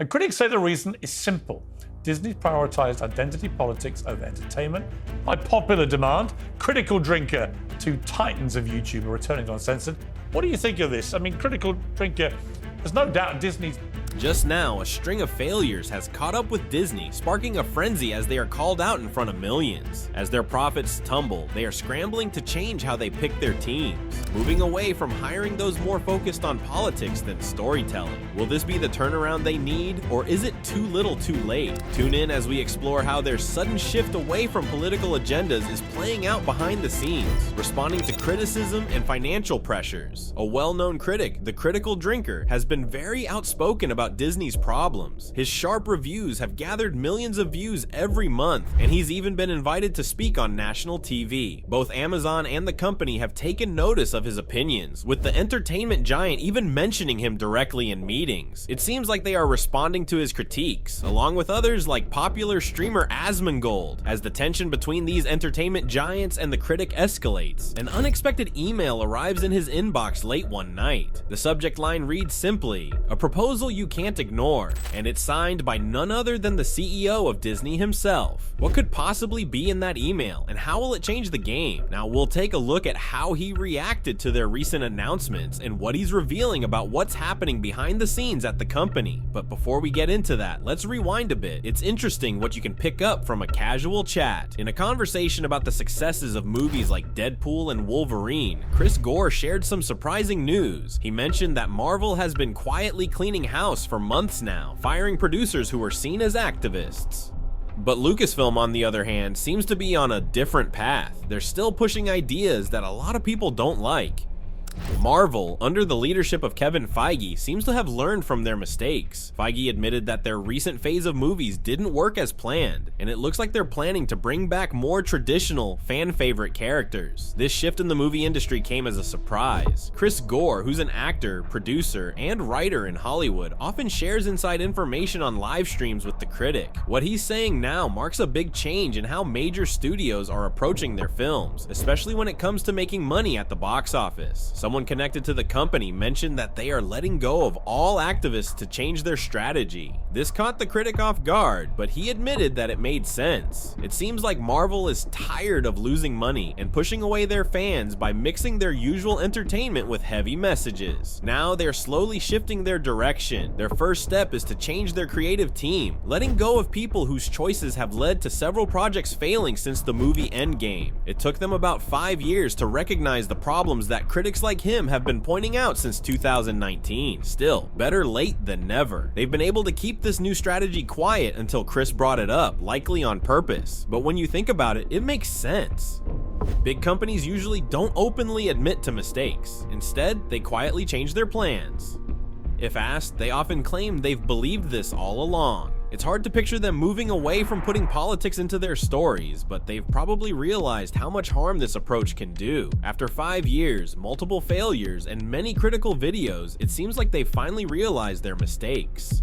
And critics say the reason is simple. Disney prioritized identity politics over entertainment. By popular demand, Critical Drinker, two titans of YouTube, are returning to Uncensored. What do you think of this? I mean, Critical Drinker, there's no doubt Disney's. Just now, a string of failures has caught up with Disney, sparking a frenzy as they are called out in front of millions. As their profits tumble, they are scrambling to change how they pick their teams, moving away from hiring those more focused on politics than storytelling. Will this be the turnaround they need, or is it too little too late? Tune in as we explore how their sudden shift away from political agendas is playing out behind the scenes, responding to criticism and financial pressures. A well-known critic, the Critical Drinker, has been very outspoken about Disney's problems. His sharp reviews have gathered millions of views every month, and he's even been invited to speak on national TV. Both Amazon and the company have taken notice of his opinions, with the entertainment giant even mentioning him directly in meetings. It seems like they are responding to his critiques, along with others like popular streamer Asmongold. As the tension between these entertainment giants and the critic escalates, an unexpected email arrives in his inbox late one night. The subject line reads simply, "A proposal you can't ignore," and it's signed by none other than the CEO of Disney himself. What could possibly be in that email, and how will it change the game? Now we'll take a look at how he reacted to their recent announcements and what he's revealing about what's happening behind the scenes at the company. But before we get into that, let's rewind a bit. It's interesting what you can pick up from a casual chat. In a conversation about the successes of movies like Deadpool and Wolverine, Chris Gore shared some surprising news. He mentioned that Marvel has been quietly cleaning house for months now, firing producers who were seen as activists. But Lucasfilm, on the other hand, seems to be on a different path. They're still pushing ideas that a lot of people don't like. Marvel, under the leadership of Kevin Feige, seems to have learned from their mistakes. Feige admitted that their recent phase of movies didn't work as planned, and it looks like they're planning to bring back more traditional, fan-favorite characters. This shift in the movie industry came as a surprise. Chris Gore, who's an actor, producer, and writer in Hollywood, often shares inside information on live streams with the critic. What he's saying now marks a big change in how major studios are approaching their films, especially when it comes to making money at the box office. Someone connected to the company mentioned that they are letting go of all activists to change their strategy. This caught the critic off guard, but he admitted that it made sense. It seems like Marvel is tired of losing money and pushing away their fans by mixing their usual entertainment with heavy messages. Now they're slowly shifting their direction. Their first step is to change their creative team, letting go of people whose choices have led to several projects failing since the movie Endgame. It took them about 5 years to recognize the problems that critics like him have been pointing out since 2019. Still, better late than never. They've been able to keep this new strategy quiet until Chris brought it up, likely on purpose. But when you think about it, it makes sense. Big companies usually don't openly admit to mistakes. Instead, they quietly change their plans. If asked, they often claim they've believed this all along. It's hard to picture them moving away from putting politics into their stories, but they've probably realized how much harm this approach can do. After 5 years, multiple failures, and many critical videos, it seems like they've finally realized their mistakes.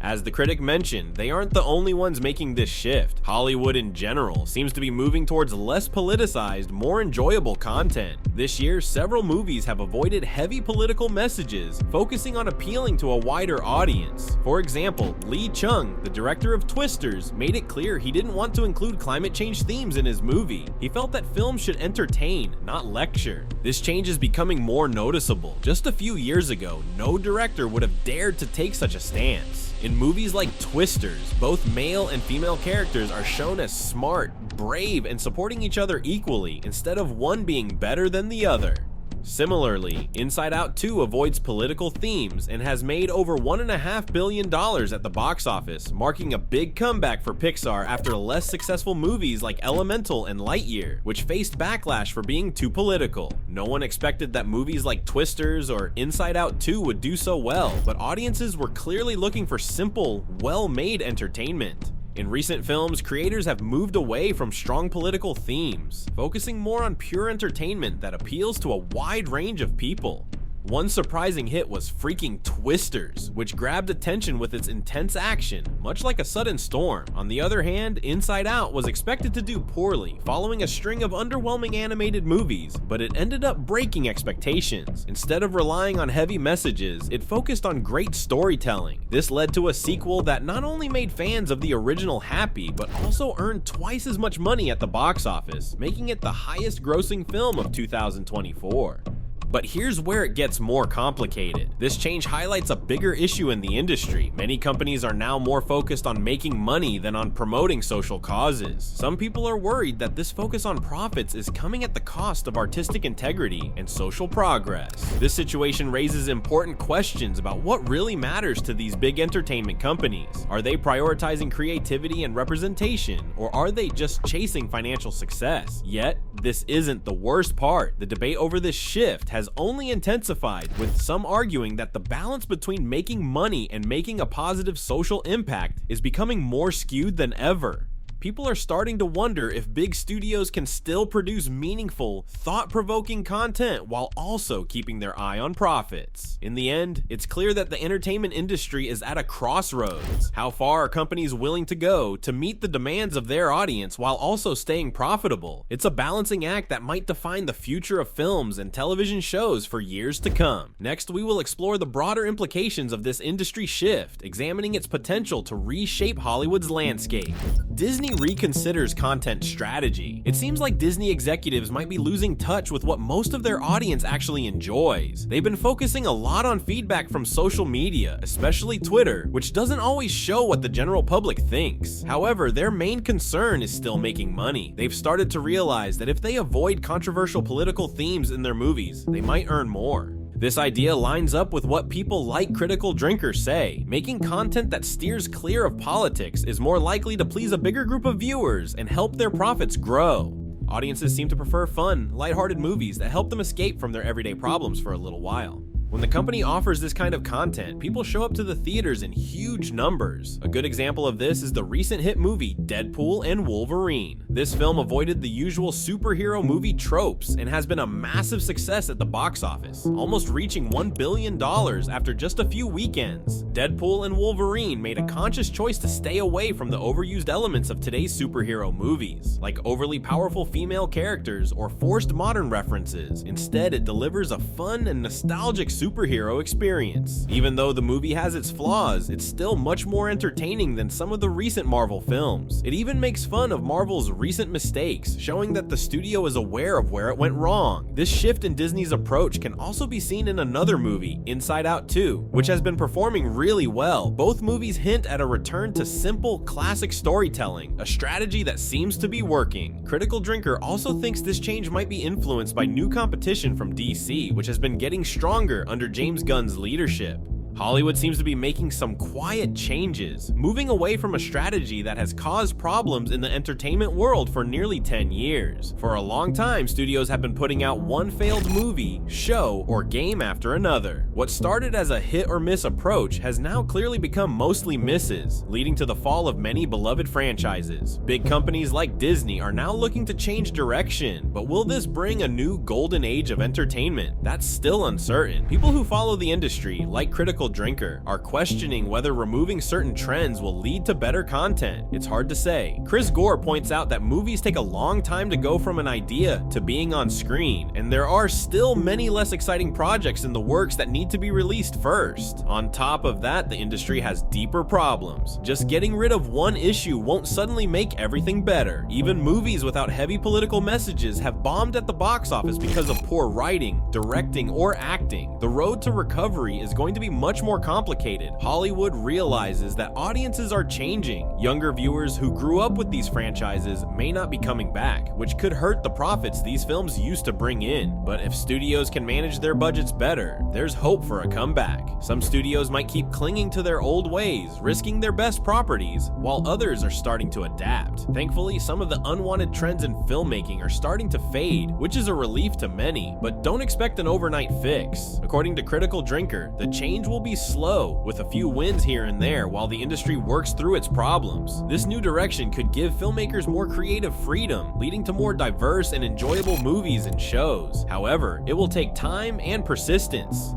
As the critic mentioned, they aren't the only ones making this shift. Hollywood in general seems to be moving towards less politicized, more enjoyable content. This year, several movies have avoided heavy political messages, focusing on appealing to a wider audience. For example, Lee Chung, the director of Twisters, made it clear he didn't want to include climate change themes in his movie. He felt that films should entertain, not lecture. This change is becoming more noticeable. Just a few years ago, no director would have dared to take such a stance. In movies like Twisters, both male and female characters are shown as smart, brave, and supporting each other equally, instead of one being better than the other. Similarly, Inside Out 2 avoids political themes and has made over $1.5 billion at the box office, marking a big comeback for Pixar after less successful movies like Elemental and Lightyear, which faced backlash for being too political. No one expected that movies like Twisters or Inside Out 2 would do so well, but audiences were clearly looking for simple, well-made entertainment. In recent films, creators have moved away from strong political themes, focusing more on pure entertainment that appeals to a wide range of people. One surprising hit was freaking Twisters, which grabbed attention with its intense action, much like a sudden storm. On the other hand, Inside Out was expected to do poorly, following a string of underwhelming animated movies, but it ended up breaking expectations. Instead of relying on heavy messages, it focused on great storytelling. This led to a sequel that not only made fans of the original happy, but also earned twice as much money at the box office, making it the highest grossing film of 2024. But here's where it gets more complicated. This change highlights a bigger issue in the industry. Many companies are now more focused on making money than on promoting social causes. Some people are worried that this focus on profits is coming at the cost of artistic integrity and social progress. This situation raises important questions about what really matters to these big entertainment companies. Are they prioritizing creativity and representation, or are they just chasing financial success? Yet, this isn't the worst part. The debate over this shift has only intensified, with some arguing that the balance between making money and making a positive social impact is becoming more skewed than ever. People are starting to wonder if big studios can still produce meaningful, thought-provoking content while also keeping their eye on profits. In the end, it's clear that the entertainment industry is at a crossroads. How far are companies willing to go to meet the demands of their audience while also staying profitable? It's a balancing act that might define the future of films and television shows for years to come. Next, we will explore the broader implications of this industry shift, examining its potential to reshape Hollywood's landscape. Disney reconsiders content strategy. It seems like Disney executives might be losing touch with what most of their audience actually enjoys. They've been focusing a lot on feedback from social media, especially Twitter, which doesn't always show what the general public thinks. However, their main concern is still making money. They've started to realize that if they avoid controversial political themes in their movies, they might earn more. This idea lines up with what people like Critical Drinker say. Making content that steers clear of politics is more likely to please a bigger group of viewers and help their profits grow. Audiences seem to prefer fun, lighthearted movies that help them escape from their everyday problems for a little while. When the company offers this kind of content, people show up to the theaters in huge numbers. A good example of this is the recent hit movie Deadpool and Wolverine. This film avoided the usual superhero movie tropes and has been a massive success at the box office, almost reaching $1 billion after just a few weekends. Deadpool and Wolverine made a conscious choice to stay away from the overused elements of today's superhero movies, like overly powerful female characters or forced modern references. Instead, it delivers a fun and nostalgic superhero experience. Even though the movie has its flaws, it's still much more entertaining than some of the recent Marvel films. It even makes fun of Marvel's recent mistakes, showing that the studio is aware of where it went wrong. This shift in Disney's approach can also be seen in another movie, Inside Out 2, which has been performing really well. Both movies hint at a return to simple, classic storytelling, a strategy that seems to be working. Critical Drinker also thinks this change might be influenced by new competition from DC, which has been getting stronger under James Gunn's leadership. Hollywood seems to be making some quiet changes, moving away from a strategy that has caused problems in the entertainment world for nearly 10 years. For a long time, studios have been putting out one failed movie, show, or game after another. What started as a hit or miss approach has now clearly become mostly misses, leading to the fall of many beloved franchises. Big companies like Disney are now looking to change direction, but will this bring a new golden age of entertainment? That's still uncertain. People who follow the industry, like Critical Drinker, are questioning whether removing certain trends will lead to better content. It's hard to say. Chris Gore points out that movies take a long time to go from an idea to being on screen, and there are still many less exciting projects in the works that need to be released first. On top of that, the industry has deeper problems. Just getting rid of one issue won't suddenly make everything better. Even movies without heavy political messages have bombed at the box office because of poor writing, directing, or acting. The road to recovery is going to be much more complicated. Hollywood realizes that audiences are changing. Younger viewers who grew up with these franchises may not be coming back, which could hurt the profits these films used to bring in. But if studios can manage their budgets better, there's hope for a comeback. Some studios might keep clinging to their old ways, risking their best properties, while others are starting to adapt. Thankfully, some of the unwanted trends in filmmaking are starting to fade, which is a relief to many, but don't expect an overnight fix. According to Critical Drinker, the change will be be slow, with a few wins here and there while the industry works through its problems. This new direction could give filmmakers more creative freedom, leading to more diverse and enjoyable movies and shows. However, it will take time and persistence.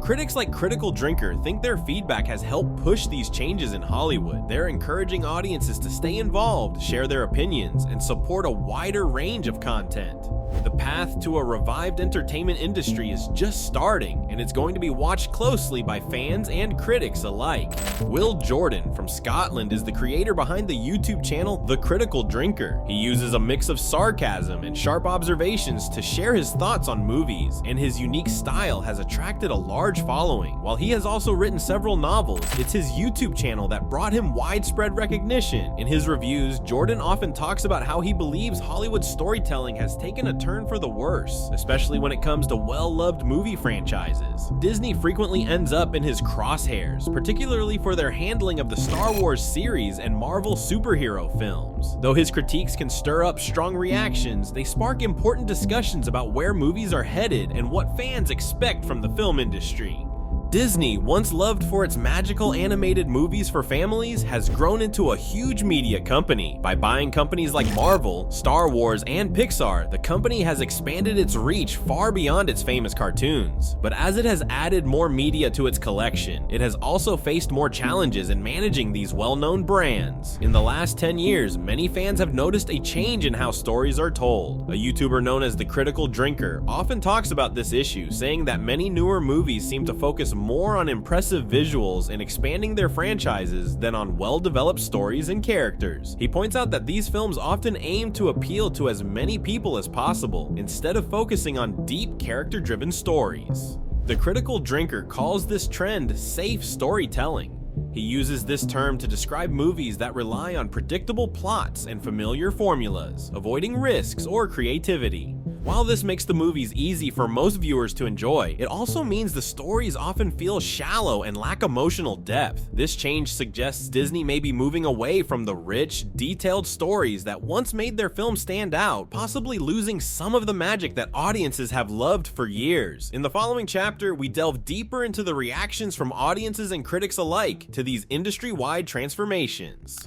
Critics like Critical Drinker think their feedback has helped push these changes in Hollywood. They're encouraging audiences to stay involved, share their opinions, and support a wider range of content. The path to a revived entertainment industry is just starting, and it's going to be watched closely by fans and critics alike. Will Jordan from Scotland is the creator behind the YouTube channel The Critical Drinker. He uses a mix of sarcasm and sharp observations to share his thoughts on movies, and his unique style has attracted a large following. While he has also written several novels, it's his YouTube channel that brought him widespread recognition. In his reviews, Jordan often talks about how he believes Hollywood storytelling has taken a turn for the worse, especially when it comes to well-loved movie franchises. Disney frequently ends up in his crosshairs, particularly for their handling of the Star Wars series and Marvel superhero films. Though his critiques can stir up strong reactions, they spark important discussions about where movies are headed and what fans expect from the film industry. Disney, once loved for its magical animated movies for families, has grown into a huge media company. By buying companies like Marvel, Star Wars, and Pixar, the company has expanded its reach far beyond its famous cartoons. But as it has added more media to its collection, it has also faced more challenges in managing these well-known brands. In the last 10 years, many fans have noticed a change in how stories are told. A YouTuber known as The Critical Drinker often talks about this issue, saying that many newer movies seem to focus more on impressive visuals and expanding their franchises than on well-developed stories and characters. He points out that these films often aim to appeal to as many people as possible, instead of focusing on deep character-driven stories. The Critical Drinker calls this trend safe storytelling. He uses this term to describe movies that rely on predictable plots and familiar formulas, avoiding risks or creativity. While this makes the movies easy for most viewers to enjoy, it also means the stories often feel shallow and lack emotional depth. This change suggests Disney may be moving away from the rich, detailed stories that once made their films stand out, possibly losing some of the magic that audiences have loved for years. In the following chapter, we delve deeper into the reactions from audiences and critics alike to these industry-wide transformations.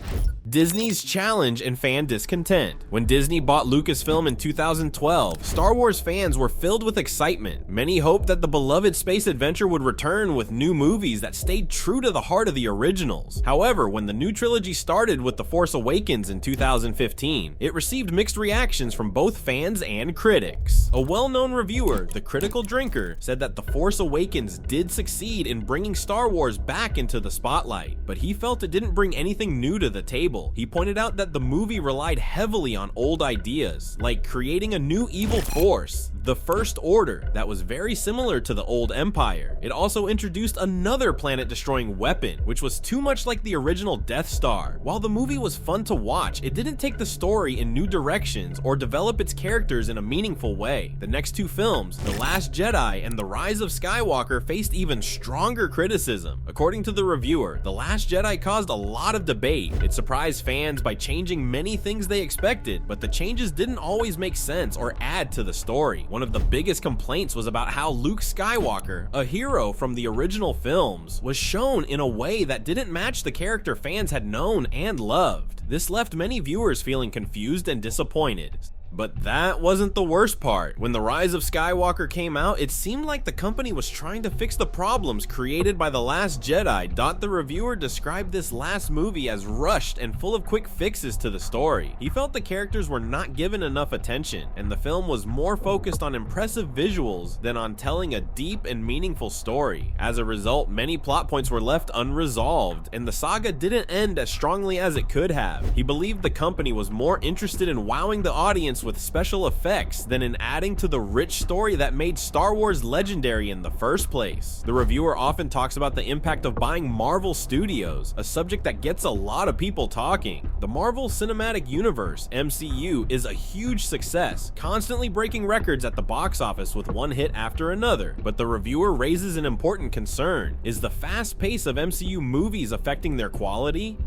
Disney's challenge and fan discontent. When Disney bought Lucasfilm in 2012, Star Wars fans were filled with excitement. Many hoped that the beloved space adventure would return with new movies that stayed true to the heart of the originals. However, when the new trilogy started with The Force Awakens in 2015, it received mixed reactions from both fans and critics. A well-known reviewer, The Critical Drinker, said that The Force Awakens did succeed in bringing Star Wars back into the spotlight, but he felt it didn't bring anything new to the table. He pointed out that the movie relied heavily on old ideas, like creating a new evil force, the First Order, that was very similar to the old Empire. It also introduced another planet-destroying weapon, which was too much like the original Death Star. While the movie was fun to watch, it didn't take the story in new directions or develop its characters in a meaningful way. The next two films, The Last Jedi and The Rise of Skywalker, faced even stronger criticism. According to the reviewer, The Last Jedi caused a lot of debate. It surprised fans by changing many things they expected, but the changes didn't always make sense or add to the story. One of the biggest complaints was about how Luke Skywalker, a hero from the original films, was shown in a way that didn't match the character fans had known and loved. This left many viewers feeling confused and disappointed. But that wasn't the worst part. When The Rise of Skywalker came out, it seemed like the company was trying to fix the problems created by The Last Jedi. The reviewer described this last movie as rushed and full of quick fixes to the story. He felt the characters were not given enough attention, and the film was more focused on impressive visuals than on telling a deep and meaningful story. As a result, many plot points were left unresolved, and the saga didn't end as strongly as it could have. He believed the company was more interested in wowing the audience with special effects than in adding to the rich story that made Star Wars legendary in the first place. The reviewer often talks about the impact of buying Marvel Studios, a subject that gets a lot of people talking. The Marvel Cinematic Universe, MCU, is a huge success, constantly breaking records at the box office with one hit after another. But the reviewer raises an important concern. Is the fast pace of MCU movies affecting their quality?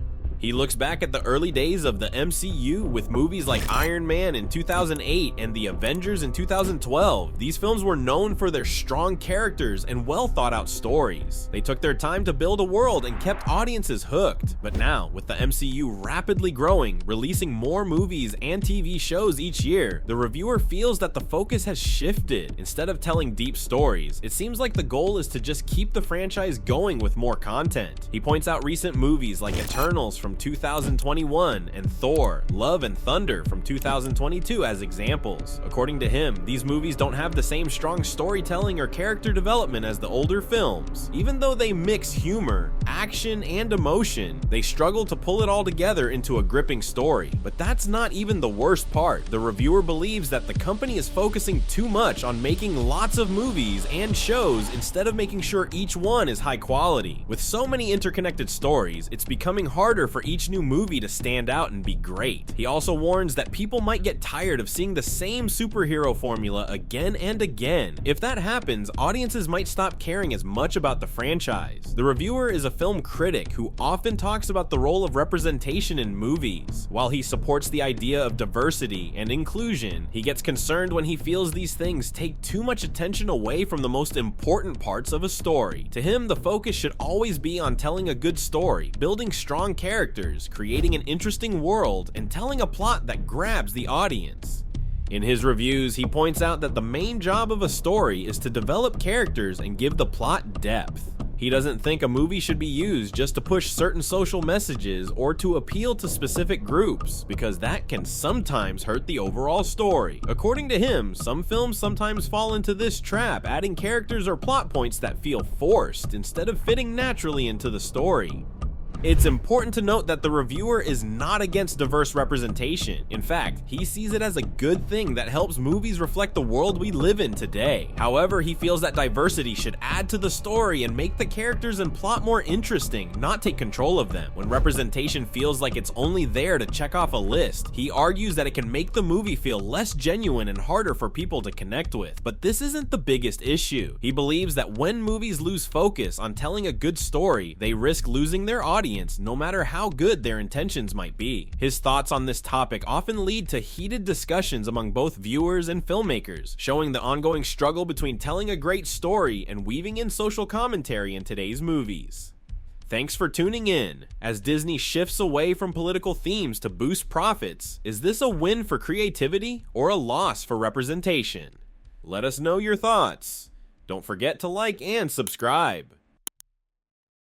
He looks back at the early days of the MCU with movies like Iron Man in 2008 and The Avengers in 2012. These films were known for their strong characters and well thought out stories. They took their time to build a world and kept audiences hooked. But now, with the MCU rapidly growing, releasing more movies and TV shows each year, the reviewer feels that the focus has shifted. Instead of telling deep stories, it seems like the goal is to just keep the franchise going with more content. He points out recent movies like Eternals from 2021 and Thor: Love and Thunder from 2022 as examples. According to him, these movies don't have the same strong storytelling or character development as the older films. Even though they mix humor, action, and emotion, they struggle to pull it all together into a gripping story. But that's not even the worst part. The reviewer believes that the company is focusing too much on making lots of movies and shows instead of making sure each one is high quality. With so many interconnected stories, it's becoming harder for each new movie to stand out and be great. He also warns that people might get tired of seeing the same superhero formula again and again. If that happens, audiences might stop caring as much about the franchise. The reviewer is a film critic who often talks about the role of representation in movies. While he supports the idea of diversity and inclusion, he gets concerned when he feels these things take too much attention away from the most important parts of a story. To him, the focus should always be on telling a good story, building strong characters, creating an interesting world, and telling a plot that grabs the audience. In his reviews, he points out that the main job of a story is to develop characters and give the plot depth. He doesn't think a movie should be used just to push certain social messages or to appeal to specific groups, because that can sometimes hurt the overall story. According to him, some films sometimes fall into this trap, adding characters or plot points that feel forced instead of fitting naturally into the story. It's important to note that the reviewer is not against diverse representation. In fact, he sees it as a good thing that helps movies reflect the world we live in today. However, he feels that diversity should add to the story and make the characters and plot more interesting, not take control of them. When representation feels like it's only there to check off a list, he argues that it can make the movie feel less genuine and harder for people to connect with. But this isn't the biggest issue. He believes that when movies lose focus on telling a good story, they risk losing their audience, no matter how good their intentions might be. His thoughts on this topic often lead to heated discussions among both viewers and filmmakers, showing the ongoing struggle between telling a great story and weaving in social commentary in today's movies. Thanks for tuning in. As Disney shifts away from political themes to boost profits, is this a win for creativity or a loss for representation? Let us know your thoughts. Don't forget to like and subscribe.